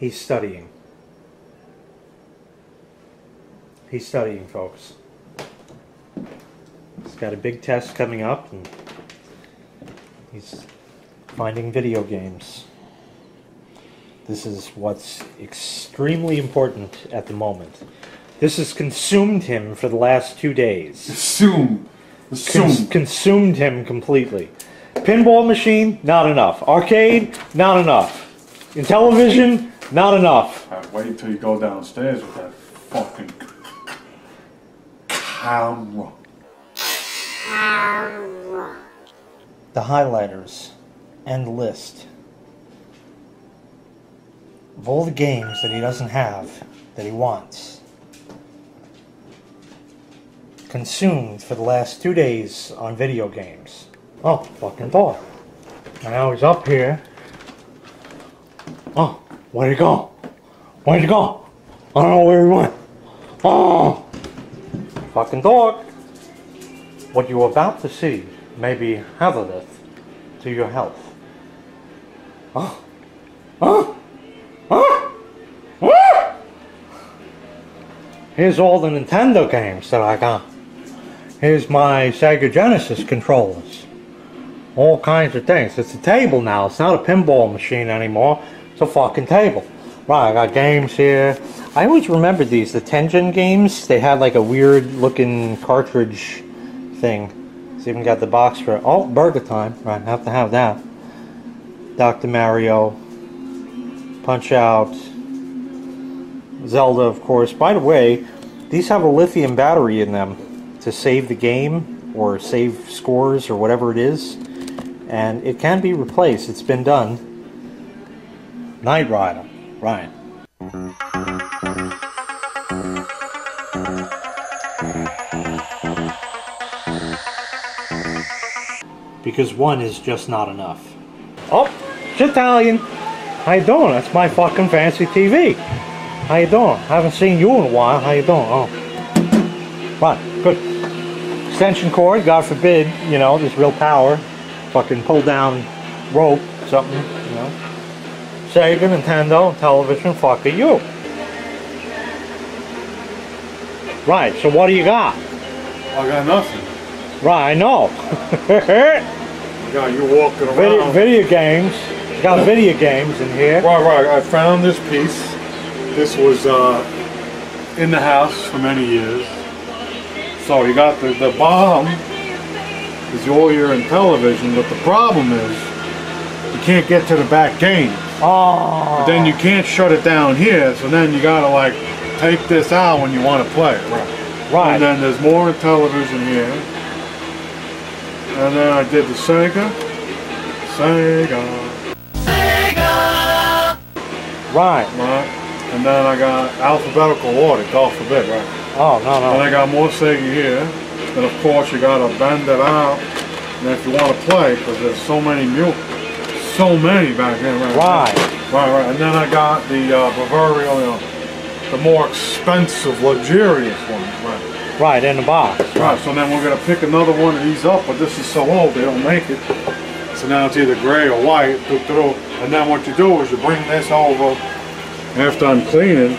He's studying. He's studying, folks. He's got a big test coming up, and he's finding video games. This is what's extremely important at the moment. This has consumed him for the last 2 days. Consumed him completely. Pinball machine, not enough. Arcade, not enough. In television, not enough. Wait until you go downstairs with that fucking camera. The highlighters and the list of all the games that he doesn't have that he wants. Consumed for the last 2 days on video games. Oh, fucking boy. Now he's up here. Oh, where'd he go? Where'd he go? I don't know where he went. Oh, fucking dog. What you're about to see may be hazardous to your health. Oh, oh, oh, oh. Here's all the Nintendo games that I got. Here's my Sega Genesis controllers. All kinds of things. It's a table now. It's not a pinball machine anymore. It's a fucking table. Right, I got games here. I always remember these, the Tengen games. They had like a weird looking cartridge thing. It's even got the box for it. Oh, Burger Time. Right, have to have that. Dr. Mario. Punch Out. Zelda, of course. By the way, these have a lithium battery in them to save the game or save scores or whatever it is. And it can be replaced. It's been done. Knight Rider. Right. Because one is just not enough. Oh, it's Italian. How you doing? That's my fucking fancy TV. How you doing? Haven't seen you in a while. How you doing? Oh. Right, good. Extension cord, God forbid, you know, there's real power. Fucking pull down rope, something, you know. Sega, Nintendo, television, fuck you. Right, so what do you got? I got nothing. Right, I know. Yeah, you're walking around. Video games. Got video games in here. Right. I found this piece. This was in the house for many years. So you got the bottom is all your in television, but the problem is you can't get to the back game. Oh. But then you can't shut it down here, so then you gotta like take this out when you want to play it. Right. And then there's more in television here. And then I did the Sega. Right. And then I got alphabetical order, God forbid, right? Oh, no. And I got more Sega here. And of course you gotta bend it out. And if you want to play, because there's so many back there, right? Right. And then I got the Bavaria, you know, the more expensive, luxurious ones, right? Right, in the box. Right, so then we're gonna pick another one of these up, but this is so old they don't make it. So now it's either gray or white, and then what you do is you bring this over after I'm cleaning,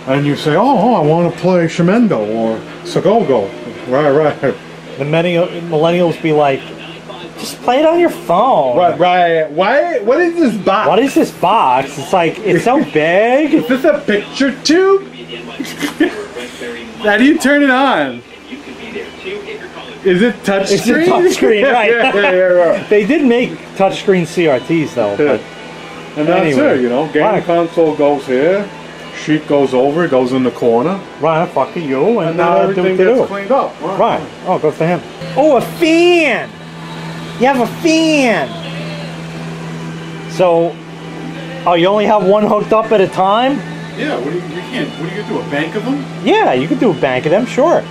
and you say, oh, I want to play Shemendo or Sagogo. Right. The millennials be like, just play it on your phone. Right. What is this box? What is this box? It's like, it's so big. Is this a picture tube? How do you turn it on? Is it touchscreen? It's a touchscreen, right. Yeah. They did make touchscreen CRTs though. But and that's anyway. it, you know. Game console goes here. Sheet goes over, it goes in the corner. Right, fuck you. And now everything gets cleaned up. Right. Oh, good for him. Oh, a fan! You have a fan! So, oh, you only have one hooked up at a time? Yeah, what do you do, a bank of them? Yeah, you could do a bank of them, sure.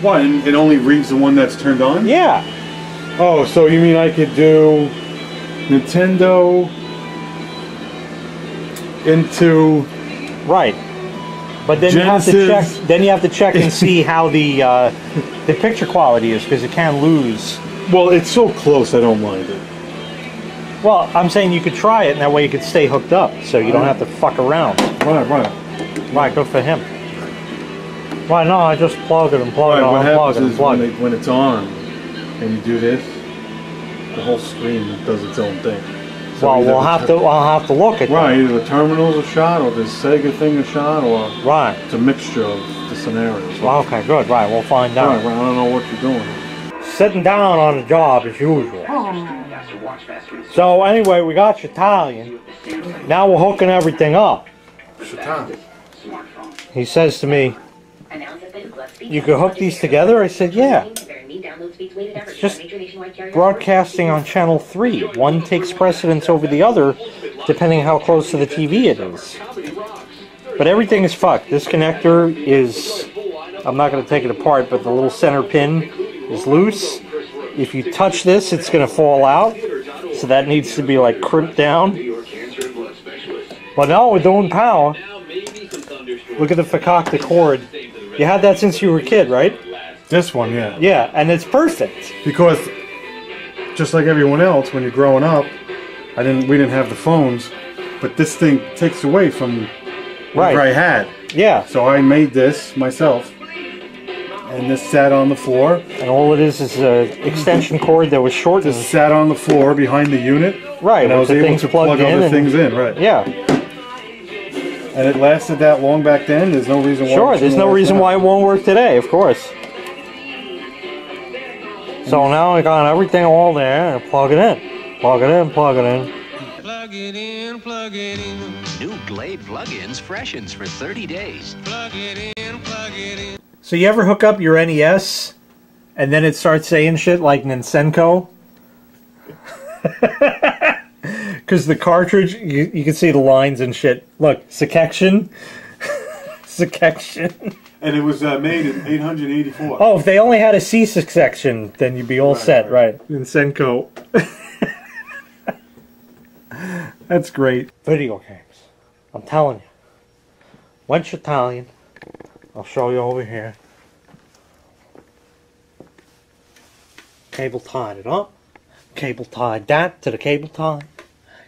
What, and it only reads the one that's turned on? Yeah. Oh, so you mean I could do Nintendo into... Right. But then Genesis. you have to check. Then you have to check and see how the picture quality is, because it can lose. Well, it's so close, I don't mind it. Well, I'm saying you could try it, and that way you could stay hooked up, so you don't have to fuck around. Right. Right, good for him. Right, no, I just plug it and plug it and unplug it and plug it. When it's on, and you do this, the whole screen does its own thing. So well, I'll have to look at that. Right, either the terminal's a shot, or the Sega thing a shot, or right. It's a mixture of the scenarios. Well, okay, good. Right, we'll find out. Right, I don't know what you're doing. Sitting down on the job as usual. So anyway, we got Italian. Now we're hooking everything up. Italian. He says to me, "You could hook these together?" I said, "Yeah. It's just broadcasting on channel 3. One takes precedence over the other, depending how close to the TV it is. But everything is fucked. This connector is, I'm not going to take it apart, but the little center pin is loose. If you touch this, it's going to fall out. So that needs to be like crimped down. But now we're doing power. Look at the fakakta cord. You had that since you were a kid, right? This one, yeah. Yeah, and it's perfect. Because, just like everyone else, when you're growing up, we didn't have the phones, but this thing takes away from whatever I had. Yeah. So I made this myself, and this sat on the floor. And all it is an extension cord that was shortened. This sat on the floor behind the unit. Right. And I was able to plug other things in, right. Yeah. And it lasted that long back then. There's no reason why. Sure, there's no reason why it won't work today, of course. So now I got everything all there, and plug it in. Plug it in, plug it in. Plug it in, plug it in. New Glade plug-ins freshens for 30 days. Plug it in, plug it in. So you ever hook up your NES, and then it starts saying shit like Ninsenko? Because the cartridge, you can see the lines and shit. Look, Sekection. Sekection. And it was made in 884. Oh, if they only had a C section, then you'd be all set, right? Ninsenko. That's great. Video games. I'm telling you. Once you're Italian, I'll show you over here. Cable tied it up. Cable tied that to the cable tie.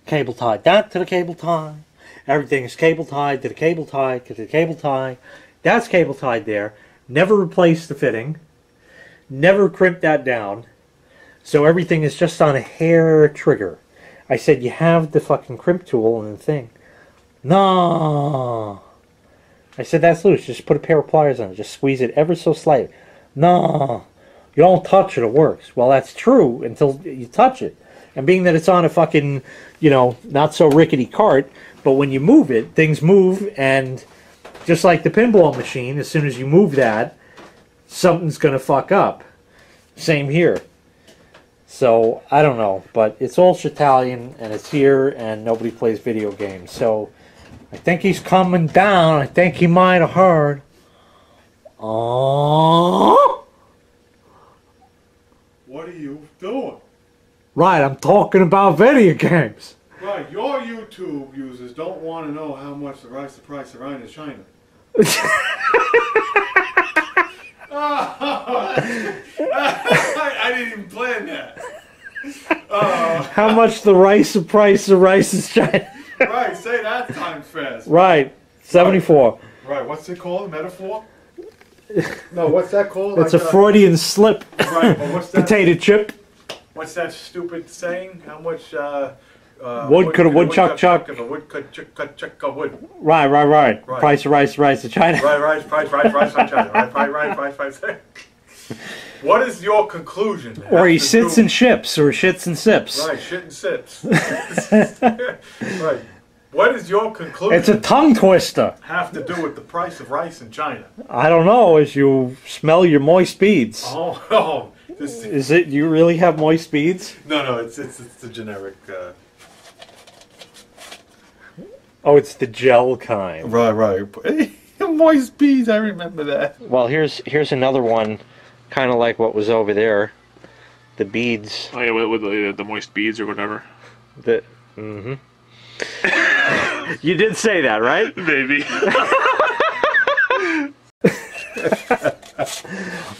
Cable tied that to the cable tie. Everything is cable tied to the cable tie to the cable tie. That's cable tied there. Never replaced the fitting. Never crimped that down. So everything is just on a hair trigger. I said, you have the fucking crimp tool and the thing. No. I said, that's loose. Just put a pair of pliers on it. Just squeeze it ever so slightly. No. You don't touch it, it works. Well, that's true until you touch it. And being that it's on a fucking, you know, not so rickety cart, but when you move it, things move, and just like the pinball machine, as soon as you move that, something's going to fuck up. Same here. So, I don't know, but it's all Italian, and it's here, and nobody plays video games. So, I think he's coming down. I think he might have heard. Oh. What are you doing? Right, I'm talking about video games. Right, your YouTube users don't want to know how much the price of iron in China. I didn't even plan that. How much the price of rice is China? Right, say that times fast. Right, 74. Right, what's it called? A metaphor? No, what's that called? It's like a Freudian slip. Right, but what's that? Potato chip. What's that stupid saying? How much wood could a woodchuck chuck? If a wood could chuck a wood. Right. Price of rice of China. Right, price of China. Right. What is your conclusion? Or he sits and ships, or shits and sips. Right, shit and sips. Right. What is your conclusion? It's a tongue twister. Have to do with the price of rice in China? I don't know, as you smell your moist beads. Oh. Is it, you really have moist beads? No, it's the generic. Oh, it's the gel kind. Right. Moist beads, I remember that. Well, here's another one, kind of like what was over there. The beads. Oh yeah, with the moist beads or whatever. You did say that, right? Maybe.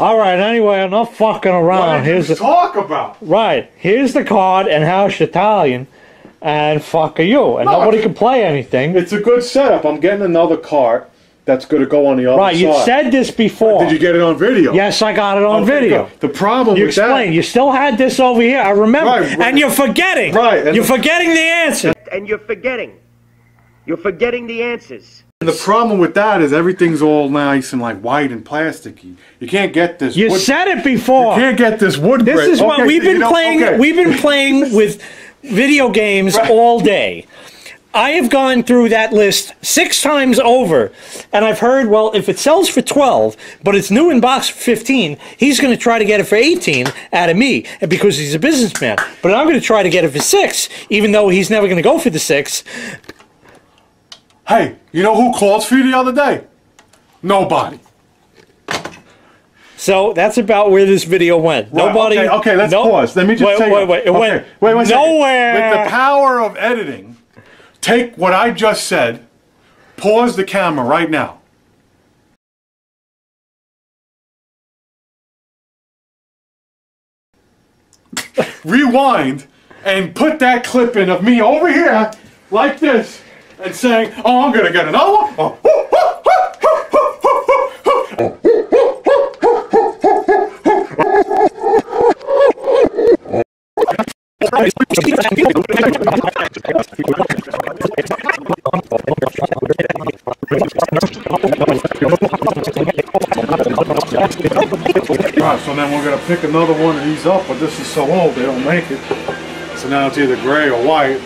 Alright, anyway, enough fucking around. What did you talk about? Right, here's the card and House Italian. and fuck are you, and No, nobody can play anything. It's a good setup. I'm getting another cart that's going to go on the other Right, side. you said this before. Did you get it on video? Yes, I got it on Okay, video. good. The problem You with that... explained. You still had this over here. I remember. Right, and you're forgetting. Right. And you're forgetting the answer. And you're forgetting. You're forgetting the answers. And the problem with that is everything's all nice and like white and plasticky. You can't get this. You wood, said it before. You can't get this wood. This grade. is what Okay, we've been playing. okay. We've been playing with video games all day. I have gone through that list 6 times over, and I've heard, well, if it sells for 12, but it's new in box for 15, he's going to try to get it for 18 out of me, because he's a businessman. But I'm going to try to get it for 6, even though he's never going to go for the 6. Hey, you know who called for you the other day? Nobody. So that's about where this video went. Right, Nobody. Okay, let's pause. Let me just say. Wait. It went nowhere. With the power of editing, take what I just said, pause the camera right now. Rewind and put that clip in of me over here like this and saying, "Oh, I'm gonna get another one." Oh. Right, so then we're gonna pick another one of these up, but this is so old they don't make it. So now it's either gray or white.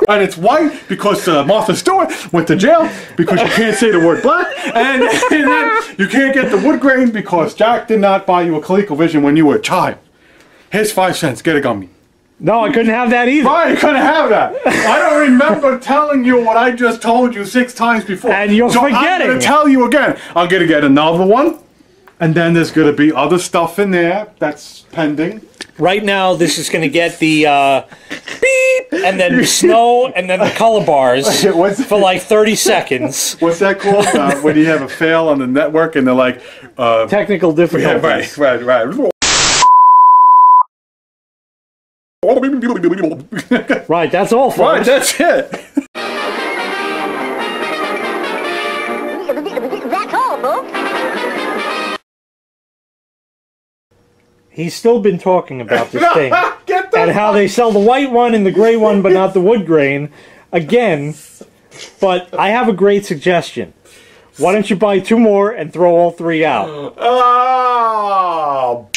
And it's white because Martha Stewart went to jail because you can't say the word black, and then you can't get the wood grain because Jack did not buy you a ColecoVision when you were a child. Here's 5 cents. Get a gummy. No, I couldn't have that either. Right, you couldn't have that. I don't remember telling you what I just told you 6 times before. And you're forgetting. I'm going to tell you again. I'm going to get another one, and then there's going to be other stuff in there that's pending. Right now, this is going to get the beep, and then snow, and then the color bars for like 30 seconds. What's that called? When you have a fail on the network and they're like... Technical difficulties. Yeah, right. Right, that's all, folks. Right, that's it. That's all, folks. He's still been talking about this thing. Get the and how they sell the white one and the gray one, but not the wood grain. Again, but I have a great suggestion. Why don't you buy 2 more and throw all 3 out? Oh.